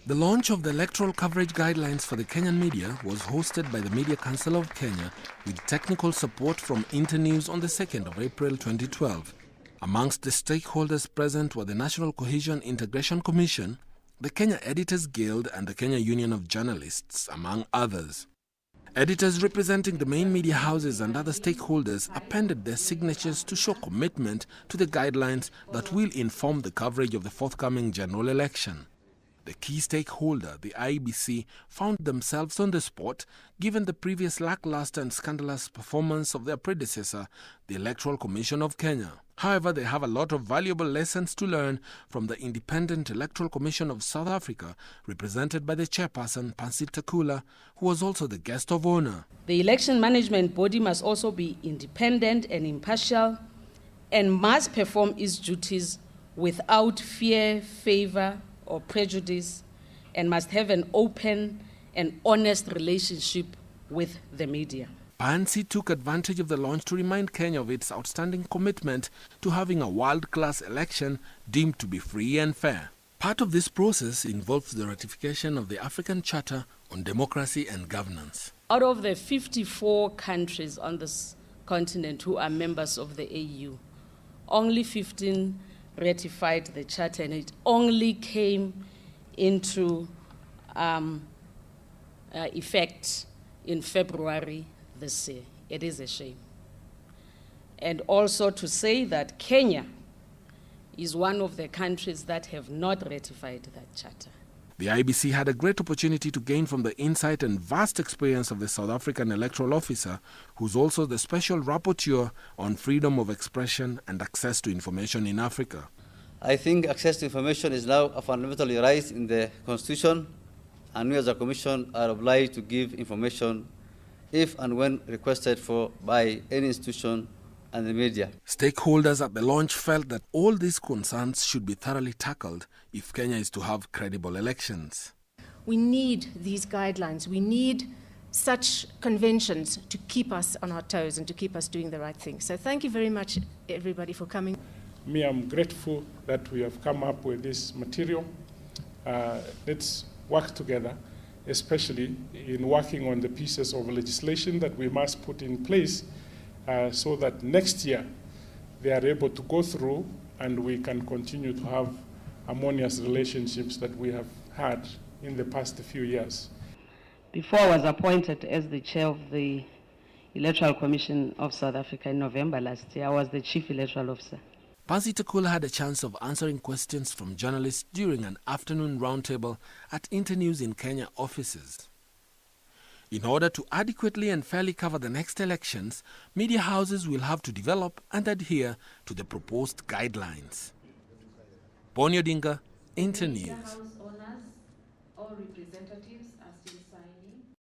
The launch of the electoral coverage guidelines for the Kenyan media was hosted by the Media Council of Kenya with technical support from Internews on the 2nd of April 2012. Amongst the stakeholders present were the National Cohesion Integration Commission, the Kenya Editors Guild and the Kenya Union of Journalists, among others. Editors representing the main media houses and other stakeholders appended their signatures to show commitment to the guidelines that will inform the coverage of the forthcoming general election. The key stakeholder, the IEBC, found themselves on the spot given the previous lackluster and scandalous performance of their predecessor, the Electoral Commission of Kenya. However, they have a lot of valuable lessons to learn from the Independent Electoral Commission of South Africa, represented by the chairperson, Pansi Takula, who was also the guest of honor. The election management body must also be independent and impartial and must perform its duties without fear, favor, or prejudice, and must have an open and honest relationship with the media. Pansi took advantage of the launch to remind Kenya of its outstanding commitment to having a world-class election deemed to be free and fair. Part of this process involves the ratification of the African Charter on Democracy and Governance. Out of the 54 countries on this continent who are members of the AU, only 15 ratified the charter, and it only came into effect in February this year. It is a shame. And also to say that Kenya is one of the countries that have not ratified that charter. The IEBC had a great opportunity to gain from the insight and vast experience of the South African electoral officer, who's also the special rapporteur on freedom of expression and access to information in Africa. I think access to information is now a fundamental right in the Constitution, and we as a Commission are obliged to give information if and when requested for by any institution and the media. Stakeholders at the launch felt that all these concerns should be thoroughly tackled if Kenya is to have credible elections. We need these guidelines. We need such conventions to keep us on our toes and to keep us doing the right thing. So thank you very much, everybody, for coming. I'm grateful that we have come up with this material. Let's work together, especially in working on the pieces of legislation that we must put in place so that next year they are able to go through and we can continue to have harmonious relationships that we have had in the past few years. Before I was appointed as the chair of the Electoral Commission of South Africa in November last year, I was the chief electoral officer. Pansi Takula had a chance of answering questions from journalists during an afternoon roundtable at Internews in Kenya offices. In order to adequately and fairly cover the next elections, media houses will have to develop and adhere to the proposed guidelines. Bonyo Dinga, Internews.